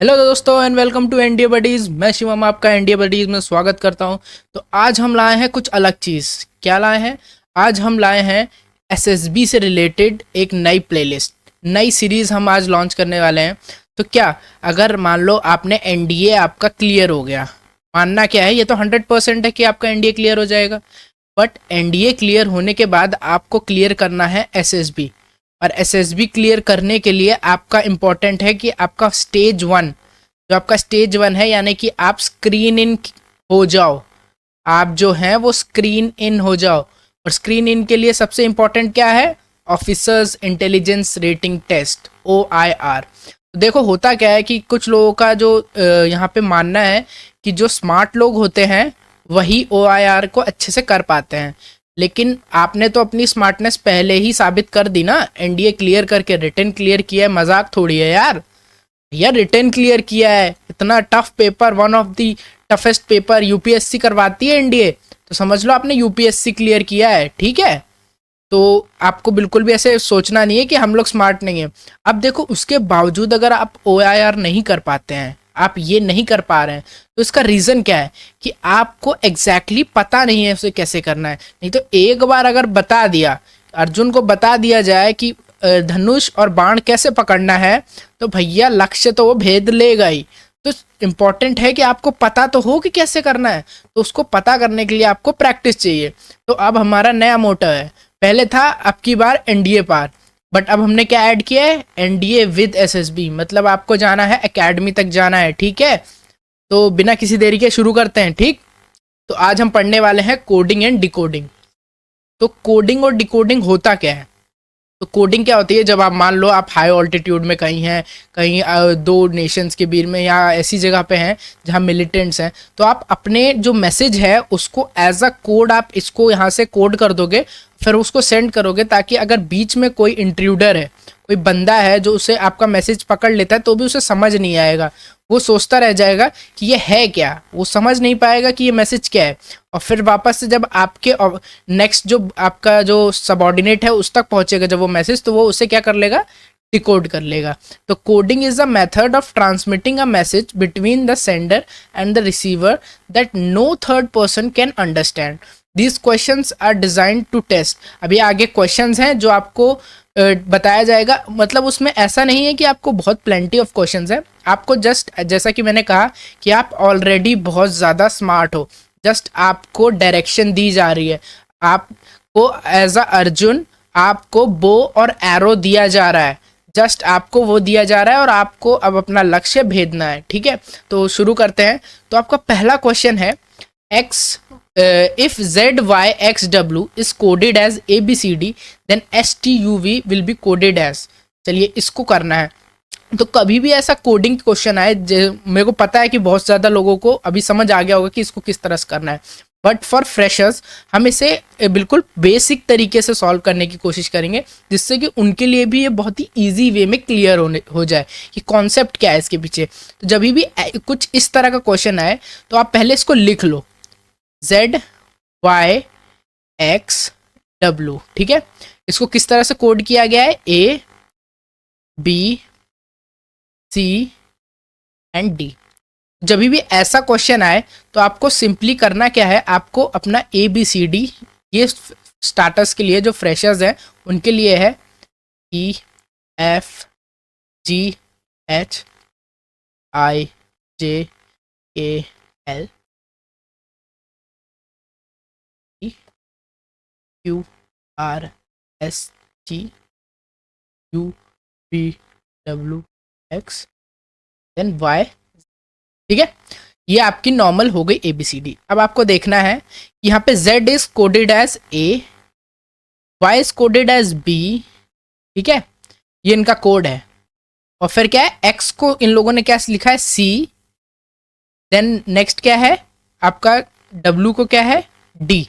Hello दोस्तों and welcome to NDA buddies. मैं शिवम आपका एनडीए बडीज में स्वागत करता हूं। तो आज हम लाए हैं कुछ अलग चीज़। क्या लाए हैं? आज हम लाए हैं एसएसबी से रिलेटेड एक नई प्लेलिस्ट, नई सीरीज हम आज लॉन्च करने वाले हैं। तो क्या, अगर मान लो आपने एनडीए आपका क्लियर हो गया, मानना क्या है, ये तो 100% है कि आपका एनडीए क्लियर हो जाएगा। बट एनडीए क्लियर होने के बाद आपको क्लियर करना है एसएसबी। और एसएसबी क्लियर करने के लिए आपका इम्पोर्टेंट है कि आपका स्टेज वन, जो आपका स्टेज वन है, यानी कि आप स्क्रीन इन हो जाओ। आप जो हैं वो स्क्रीन इन हो जाओ। और स्क्रीन इन के लिए सबसे इम्पोर्टेंट क्या है? Officers intelligence rating test, OIR। देखो होता क्या है कि कुछ लोगों का जो यहाँ पे मानना है कि जो स्मार्ट लोग होते हैं वही OIR को अच्छे से कर पाते हैं। लेकिन आपने तो अपनी स्मार्टनेस पहले ही साबित कर दी ना, एनडीए क्लियर करके, रिटर्न क्लियर किया है। मजाक थोड़ी है यार। यार रिटर्न क्लियर किया है, इतना tough paper, one of the toughest paper UPSC करवाती है एनडीए। तो समझ लो आपने यूपीएससी क्लियर किया है, ठीक है। तो आपको बिल्कुल भी ऐसे सोचना नहीं है कि हम लोग स्मार्ट नहीं है। अब देखो, उसके बावजूद अगर आप OIR नहीं कर पाते हैं, आप ये नहीं कर पा रहे हैं, तो इसका रीज़न क्या है? कि आपको एग्जैक्टली पता नहीं है उसे कैसे करना है। नहीं तो एक बार अगर बता दिया, अर्जुन को बता दिया जाए कि धनुष और बाण कैसे पकड़ना है, तो भैया लक्ष्य तो वो भेद लेगा ही। तो इम्पॉर्टेंट है कि आपको पता तो हो कि कैसे करना है। तो उसको पता करने के लिए आपको प्रैक्टिस चाहिए। तो अब हमारा नया मोटो है, पहले था अब की बार एनडीए पार, बट अब हमने क्या ऐड किया है? NDA with SSB. मतलब आपको जाना है एकेडमी तक जाना है, ठीक है। तो बिना किसी देरी के शुरू करते हैं, ठीक। तो आज हम पढ़ने वाले हैं कोडिंग एंड डिकोडिंग। तो कोडिंग और डिकोडिंग होता क्या है? तो कोडिंग क्या होती है? जब आप मान लो आप हाई ऑल्टीट्यूड में कहीं हैं, कहीं दो नेशंस के बीच में, या ऐसी जगह पे हैं जहाँ मिलिटेंट्स हैं, तो आप अपने जो मैसेज है उसको एज अ कोड, आप इसको यहाँ से कोड कर दोगे, फिर उसको सेंड करोगे, ताकि अगर बीच में कोई इंट्रूडर है, कोई बंदा है जो उसे आपका मैसेज पकड़ लेता है, तो भी उसे समझ नहीं आएगा। वो सोचता रह जाएगा कि ये है क्या, वो समझ नहीं पाएगा कि ये मैसेज क्या है। और फिर वापस से जब आपके नेक्स्ट जो आपका जो सबॉर्डिनेट है उस तक पहुंचेगा जब वो मैसेज, तो वो उसे क्या कर लेगा? डिकोड कर लेगा। तो coding is a method of transmitting a message between the sender and the receiver that no third person can understand. These questions are designed to test. अभी आगे क्वेश्चंस हैं जो आपको बताया जाएगा। मतलब उसमें ऐसा नहीं है कि आपको बहुत प्लेंटी ऑफ क्वेश्चंस हैं। आपको जस्ट जैसा कि मैंने कहा कि आप ऑलरेडी बहुत ज़्यादा स्मार्ट हो, जस्ट आपको डायरेक्शन दी जा रही है। आपको एज अ अर्जुन, आपको बो और एरो दिया जा रहा है। जस्ट आपको वो दिया जा रहा है और आपको अब अपना लक्ष्य भेदना है, ठीक है। तो शुरू करते हैं। तो आपका पहला क्वेश्चन है, x if ZYXW is coded as ABCD, then STUV will be coded as। चलिए इसको करना है। तो कभी भी ऐसा कोडिंग क्वेश्चन आए, मेरे को पता है कि बहुत ज़्यादा लोगों को अभी समझ आ गया होगा कि इसको किस तरह से करना है, बट फॉर फ्रेशर्स हम इसे बिल्कुल बेसिक तरीके से सॉल्व करने की कोशिश करेंगे, जिससे कि उनके लिए भी ये बहुत ही ईजी वे में क्लियर हो जाए कि कॉन्सेप्ट क्या है इसके पीछे। तो जब भी कुछ इस तरह का क्वेश्चन आए, तो आप पहले इसको लिख लो, ZYXW, ठीक है। इसको किस तरह से कोड किया गया है? ABCD। जब भी ऐसा क्वेश्चन आए, तो आपको सिंपली करना क्या है? आपको अपना ABCD, ये स्टार्टर्स के लिए, जो फ्रेशर्स हैं उनके लिए है, EFGHIJKL QRSTUVWX देन वाई, ठीक है। ये आपकी नॉर्मल हो गई ABCD। अब आपको देखना है, यहाँ पे Z is coded as A, Y is coded as B, ठीक है। ये इनका कोड है। और फिर क्या है? X को इन लोगों ने क्या लिखा है? C। देन नेक्स्ट क्या है आपका? W को क्या है? D।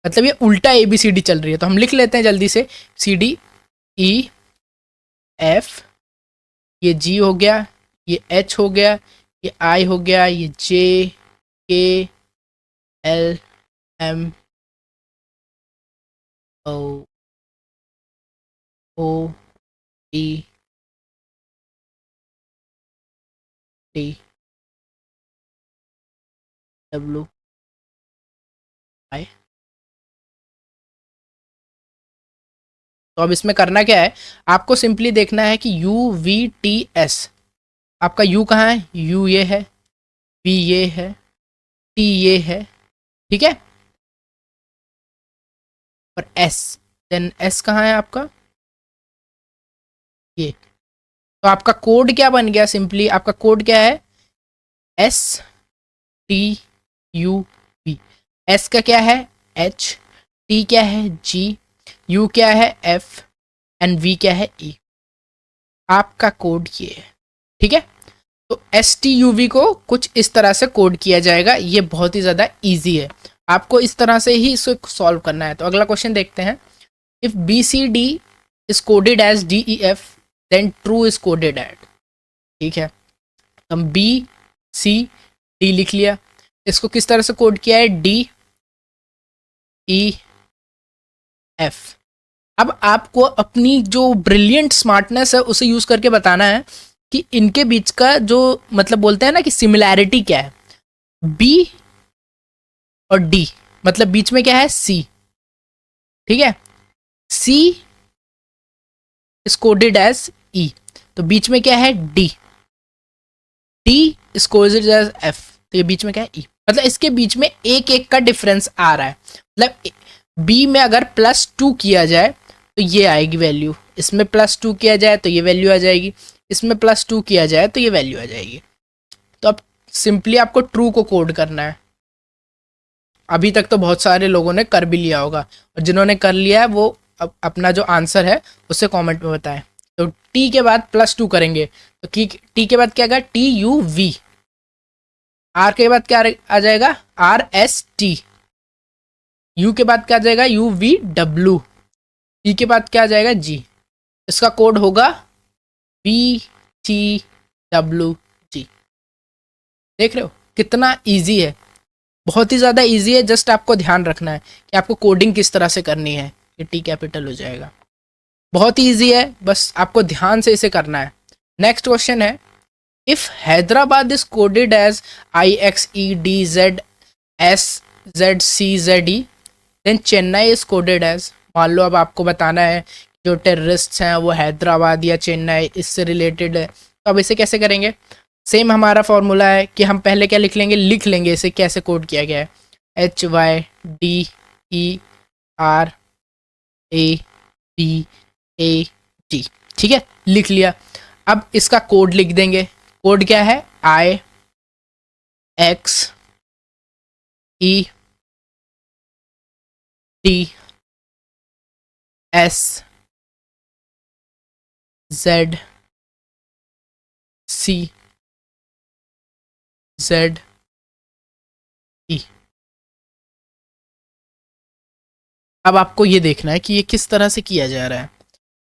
मतलब ये उल्टा ABCD चल रही है। तो हम लिख लेते हैं जल्दी से, CDEF, ये G हो गया, ये H हो गया, ये I हो गया, ये JKLMO टी डब्ल्यू आई। तो अब इसमें करना क्या है, आपको सिंपली देखना है कि यू वी टी एस, आपका यू कहाँ है, यू ये है, वी ये है, टी ये है, ठीक है, और एस, देन एस कहाँ है आपका, ये। तो आपका कोड क्या बन गया, सिंपली आपका कोड क्या है, S T U V. S का क्या है एच, टी क्या है जी, यू क्या है एफ, एंड वी क्या है ई। आपका कोड ये है, ठीक है। तो एस टी यू वी को कुछ इस तरह से कोड किया जाएगा, ये बहुत ही ज़्यादा ईजी है, आपको इस तरह से ही इसको सॉल्व करना है। तो अगला क्वेश्चन देखते हैं, if B C D is coded as D E F then true is coded at, ठीक है। हम बी सी डी लिख लिया, इसको किस तरह से कोड किया है, डी ई एफ। अब आपको अपनी जो ब्रिलियंट स्मार्टनेस है उसे यूज करके बताना है कि इनके बीच का जो मतलब बोलते हैं ना कि सिमिलैरिटी क्या है, बी और डी, मतलब बीच में क्या है सी, ठीक है, C is coded as E, तो बीच में क्या है D, D is coded as F, तो ये बीच में क्या है ई, मतलब इसके बीच में एक एक का डिफरेंस आ रहा है। मतलब बी में अगर +2 किया जाए तो ये आएगी वैल्यू, इसमें +2 किया जाए तो ये वैल्यू आ जाएगी, इसमें +2 किया जाए तो ये वैल्यू आ जाएगी। तो अब सिंपली आपको ट्रू को कोड करना है। अभी तक तो बहुत सारे लोगों ने कर भी लिया होगा, और जिन्होंने कर लिया है वो अपना जो आंसर है उसे कमेंट में बताएं। तो टी के बाद +2 करेंगे तो टी के बाद क्या आएगा, टी यू वी, आर के बाद क्या आ जाएगा, आर एस टी, यू के बाद क्या आ जाएगा, यू वी डब्ल्यू, ई के बाद क्या आ जाएगा जी, इसका कोड होगा बी टी डब्ल्यू जी। देख रहे हो कितना इजी है, बहुत ही ज़्यादा इजी है, जस्ट आपको ध्यान रखना है कि आपको कोडिंग किस तरह से करनी है, कि टी कैपिटल हो जाएगा। बहुत ही ईजी है, बस आपको ध्यान से इसे करना है। नेक्स्ट क्वेश्चन है, if Hyderabad is coded as I X E D Z S Z C Z E then Chennai is coded as, मान लो अब आपको बताना है जो टेररिस्ट हैं वो हैदराबाद या चेन्नई इससे रिलेटेड है, तो अब इसे कैसे करेंगे। सेम हमारा फॉर्मूला है कि हम पहले क्या लिख लेंगे इसे कैसे कोड किया गया है, H Y D E R A B A T, ठीक है, लिख लिया। अब इसका कोड लिख देंगे, कोड क्या है, I X E T S Z C Z E. अब आपको ये देखना है कि ये किस तरह से किया जा रहा है।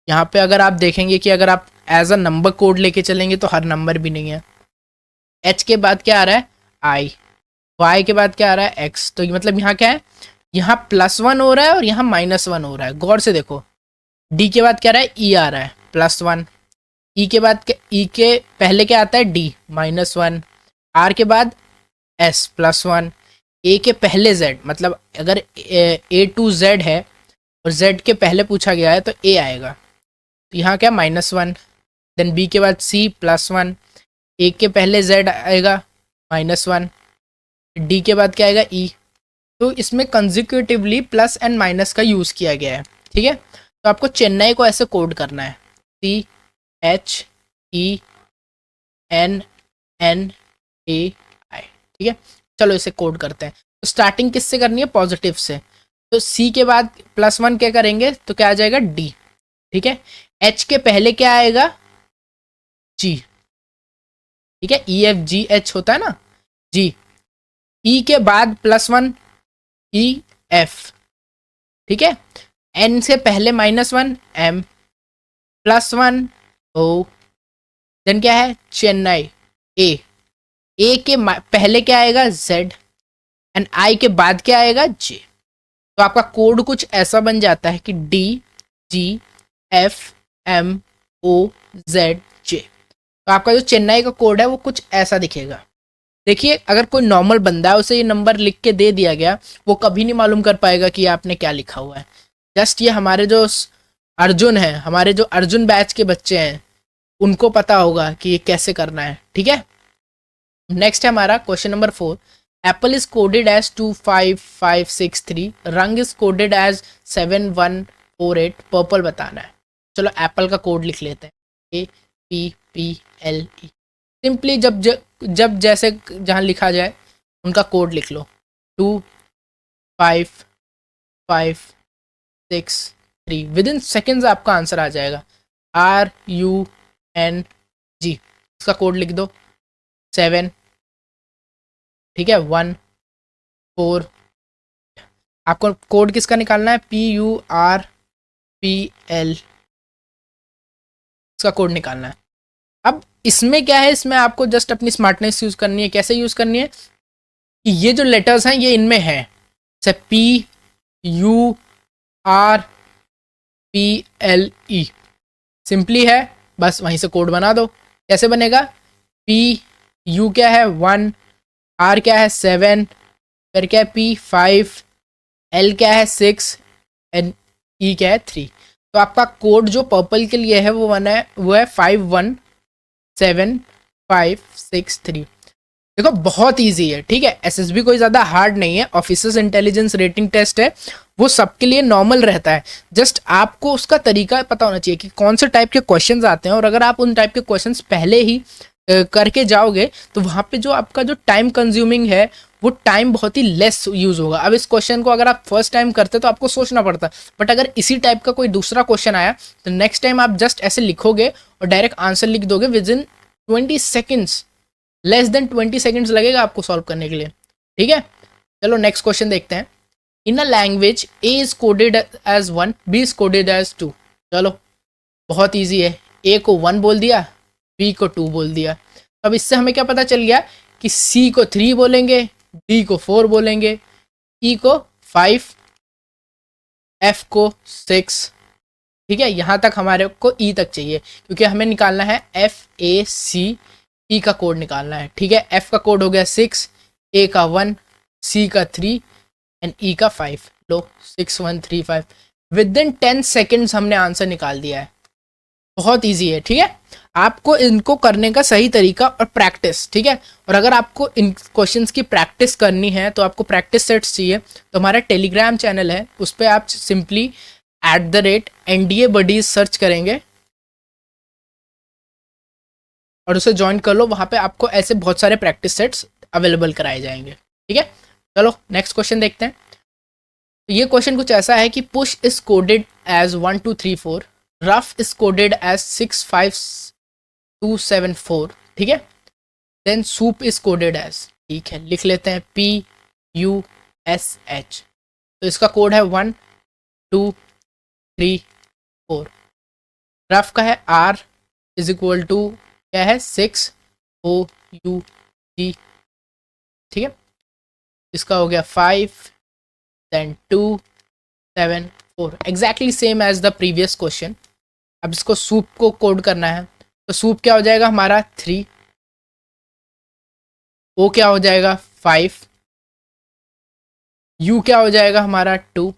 यहाँ पे अगर आप देखेंगे कि अगर आप एज अ नंबर कोड लेके चलेंगे तो हर नंबर भी नहीं है। एच के बाद क्या आ रहा है आई, वाई के बाद क्या आ रहा है एक्स, तो ये मतलब यहाँ क्या है, यहाँ +1 हो रहा है और यहाँ -1 हो रहा है, गौर से देखो। डी के बाद क्या आ रहा है ई आ रहा है +1, ई के बाद ई के पहले क्या आता है डी -1, आर के बाद एस +1, ए के पहले जेड, मतलब अगर ए टू जेड है और जेड के पहले पूछा गया है तो ए आएगा, तो यहाँ क्या -1, देन बी के बाद सी +1, ए के पहले जेड आएगा -1, डी के बाद क्या आएगा ई। तो इसमें कंजिक्यूटिवली प्लस एंड माइनस का यूज़ किया गया है, ठीक है। तो आपको चेन्नई को ऐसे कोड करना है, C H E N N A I, ठीक है। चलो इसे कोड करते हैं। तो स्टार्टिंग किससे करनी है, पॉजिटिव से, तो सी के बाद +1 क्या करेंगे तो क्या आ जाएगा डी, ठीक है। एच के पहले क्या आएगा जी, ठीक है, ई एफ जी एच होता है ना जी। ई के बाद +1 ई एफ, ठीक है। एन से पहले -1 एम, +1 ओ, देन क्या है चेन्नई ए, ए के पहले क्या आएगा जेड, एंड आई के बाद क्या आएगा जे। तो आपका कोड कुछ ऐसा बन जाता है कि D G F M O Z J. तो आपका जो चेन्नई का कोड है वो कुछ ऐसा दिखेगा। देखिए अगर कोई नॉर्मल बंदा है उसे ये नंबर लिख के दे दिया गया, वो कभी नहीं मालूम कर पाएगा कि आपने क्या लिखा हुआ है। जस्ट ये हमारे जो अर्जुन है, हमारे जो अर्जुन बैच के बच्चे हैं, उनको पता होगा कि ये कैसे करना है। ठीक है, नेक्स्ट है हमारा question number 4। Apple is coded as 25563, rang is coded as 7148, purple बताना है। चलो एप्पल का कोड लिख लेते हैं, APPLE। सिंपली जब जैसे जहाँ लिखा जाए उनका कोड लिख लो, 25563, विद इन सेकेंड्स आपका आंसर आ जाएगा। RUNG, इसका कोड लिख दो 7, ठीक है, 1 4। आपको कोड किसका निकालना है, PURPL, इसका कोड निकालना है। अब इसमें क्या है, इसमें आपको जस्ट अपनी स्मार्टनेस यूज करनी है। कैसे यूज करनी है कि ये जो लेटर्स हैं ये इनमें है, जैसे PURPLE, सिंपली है, बस वहीं से कोड बना दो। कैसे बनेगा, PU क्या है 1, R क्या है 7, फिर क्या है P5, L क्या है 6 एंड E क्या है 3। तो आपका कोड जो पर्पल के लिए है वो है 5175563। देखो बहुत इजी है, ठीक है, एसएसबी कोई ज़्यादा हार्ड नहीं है। ऑफिसर्स इंटेलिजेंस रेटिंग टेस्ट है, वो सबके लिए नॉर्मल रहता है। जस्ट आपको उसका तरीका पता होना चाहिए कि कौन से टाइप के क्वेश्चंस आते हैं, और अगर आप उन टाइप के क्वेश्चंस पहले ही करके जाओगे तो वहाँ पे जो आपका जो टाइम कंज्यूमिंग है वो टाइम बहुत ही लेस यूज़ होगा। अब इस क्वेश्चन को अगर आप फर्स्ट टाइम करते तो आपको सोचना पड़ता, बट अगर इसी टाइप का कोई दूसरा क्वेश्चन आया तो नेक्स्ट टाइम आप जस्ट ऐसे लिखोगे और डायरेक्ट आंसर लिख दोगे with in 20 seconds, less than 20 seconds लगेगा आपको सॉल्व करने के लिए। ठीक है, चलो नेक्स्ट क्वेश्चन देखते हैं। In a language A is coded as 1, B is coded as 2। चलो बहुत ईजी है, ए को 1 बोल दिया, बी को 2 बोल दिया। अब इससे हमें क्या पता चल गया कि सी को 3 बोलेंगे, डी को 4 बोलेंगे, ई को 5, एफ को 6। ठीक है, यहाँ तक हमारे को ई तक चाहिए, क्योंकि हमें निकालना है FAC, ई का कोड निकालना है। ठीक है, एफ का कोड हो गया 6, ए का 1, सी का 3 एंड ई का 5। लो 6135, विद इन 10 सेकेंड्स हमने आंसर निकाल दिया है। बहुत इजी है। ठीक है, आपको इनको करने का सही तरीका और प्रैक्टिस, ठीक है, और अगर आपको इन क्वेश्चंस की प्रैक्टिस करनी है तो आपको प्रैक्टिस सेट्स चाहिए, तो हमारा टेलीग्राम चैनल है, उस पर आप सिंपली @NDA buddies सर्च करेंगे और उसे ज्वाइन कर लो। वहाँ पे आपको ऐसे बहुत सारे प्रैक्टिस सेट्स अवेलेबल कराए जाएंगे। ठीक है, चलो नेक्स्ट क्वेश्चन देखते हैं। तो ये क्वेश्चन कुछ ऐसा है कि push is coded as 1 2 3 4, rough is coded as 6 5 2 7 4। ठीक है, then soup is coded as, ठीक है, लिख लेते हैं PUSH। तो इसका कोड है 1 2 3 4। रफ का है R इज इक्वल टू क्या है 6 OUG। ठीक है, इसका हो गया 5 then 2 7 4, exactly same as the previous question. अब इसको सूप को कोड करना है, तो सूप क्या हो जाएगा हमारा 3, O क्या हो जाएगा 5, U क्या हो जाएगा हमारा 2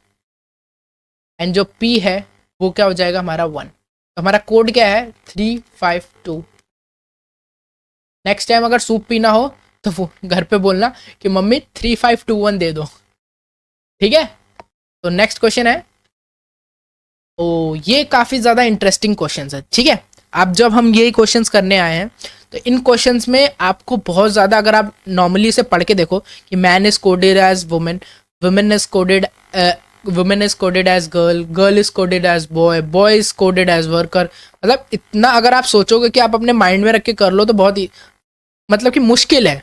एंड जो P है वो क्या हो जाएगा हमारा 1। तो हमारा कोड क्या है 352। नेक्स्ट टाइम अगर सूप पीना हो तो वो घर पे बोलना कि मम्मी 3521 दे दो। ठीक है, तो नेक्स्ट क्वेश्चन है, ओ ये काफ़ी ज़्यादा इंटरेस्टिंग क्वेश्चन है। ठीक है, अब जब हम ये क्वेश्चंस करने आए हैं तो इन क्वेश्चंस में आपको बहुत ज़्यादा, अगर आप नॉर्मली इसे पढ़ के देखो कि man is coded as women, women is coded as girl, girl is coded as boy, boy is coded as worker. मतलब इतना अगर आप सोचोगे कि आप अपने माइंड में रख के कर लो तो बहुत ही मतलब कि मुश्किल है,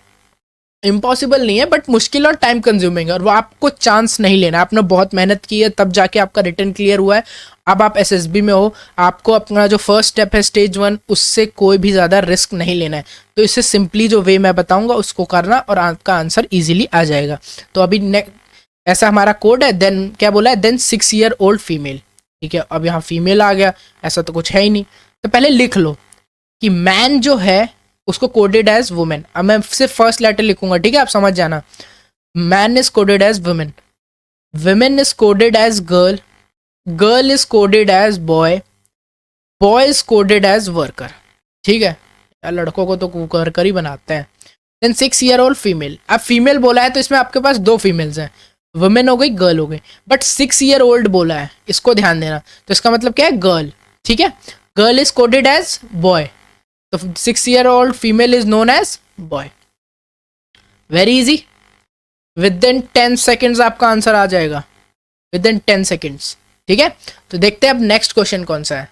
इम्पॉसिबल नहीं है बट मुश्किल और टाइम कंज्यूमिंग है, और वो आपको चांस नहीं लेना। आपने बहुत मेहनत की है तब जाके आपका रिटर्न क्लियर हुआ है। अब आप एसएसबी में हो, आपको अपना जो फर्स्ट स्टेप है स्टेज 1, उससे कोई भी ज़्यादा रिस्क नहीं लेना है। तो इससे सिंपली जो वे मैं बताऊंगा उसको करना और आपका आंसर ईजिली आ जाएगा। तो अभी ऐसा हमारा कोड है, देन क्या बोला है, देन 6 year old फीमेल। ठीक है, अब यहाँ फीमेल आ गया, ऐसा तो कुछ है ही नहीं, तो पहले लिख लो कि मैन जो है उसको कोडेड एज वुमेन। अब मैं सिर्फ फर्स्ट लेटर लिखूंगा, ठीक है, आप समझ जाना। Man is coded as women, women is coded as girl, girl is coded as boy, boy is coded as worker। ठीक है यार, लड़कों को तो वर्कर ही बनाते हैं। Then 6-year-old female. अब फीमेल बोला है तो इसमें आपके पास 2 फीमेल्स हैं, वुमेन हो गई, गर्ल हो गई, बट 6-year-old बोला है, इसको ध्यान देना। तो इसका मतलब क्या है, गर्ल। ठीक है, girl is coded as boy, तो 6-year-old female is known as boy. Very easy, within 10 seconds आपका आंसर आ जाएगा, विद इन 10 सेकेंड्स। ठीक है, तो देखते हैं अब नेक्स्ट क्वेश्चन कौन सा है।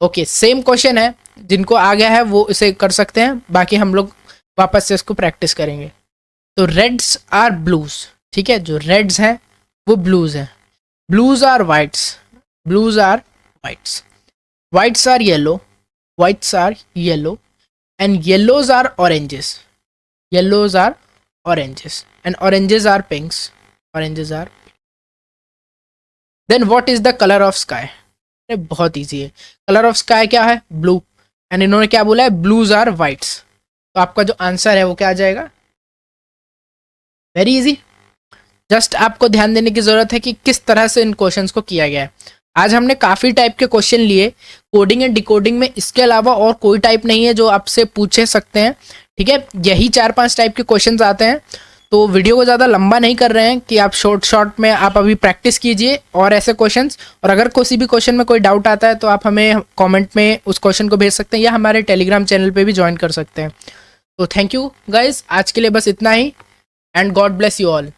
ओके, सेम क्वेश्चन है, जिनको आ गया है वो इसे कर सकते हैं, बाकी हम लोग वापस से इसको प्रैक्टिस करेंगे। तो रेड्स आर ब्लूज, ठीक है, जो रेड्स हैं वो ब्लूज हैं, blues are whites, blues are whites, whites are yellow, whites are yellow, and yellows are oranges, yellows are oranges, and oranges are pinks, oranges are। then what is the color of sky? अरे बहुत easy है, colour of sky क्या है, blue, and इन्होंने क्या बोला है, blues are whites. तो आपका जो आंसर है वो क्या आ जाएगा, वेरी इजी। जस्ट आपको ध्यान देने की जरूरत है कि किस तरह से इन क्वेश्चंस को किया गया है। आज हमने काफ़ी टाइप के क्वेश्चन लिए कोडिंग एंड डिकोडिंग में, इसके अलावा और कोई टाइप नहीं है जो आपसे पूछे सकते हैं। ठीक है, यही 4-5 टाइप के क्वेश्चंस आते हैं। तो वीडियो को ज़्यादा लंबा नहीं कर रहे हैं कि आप शॉर्ट में आप अभी प्रैक्टिस कीजिए और ऐसे क्वेश्चंस। और अगर किसी भी क्वेश्चन में कोई डाउट आता है तो आप हमें कमेंट में उस क्वेश्चन को भेज सकते हैं, या हमारे टेलीग्राम चैनल पे भी ज्वाइन कर सकते हैं। तो थैंक यू गाइज, आज के लिए बस इतना ही, and God bless you all.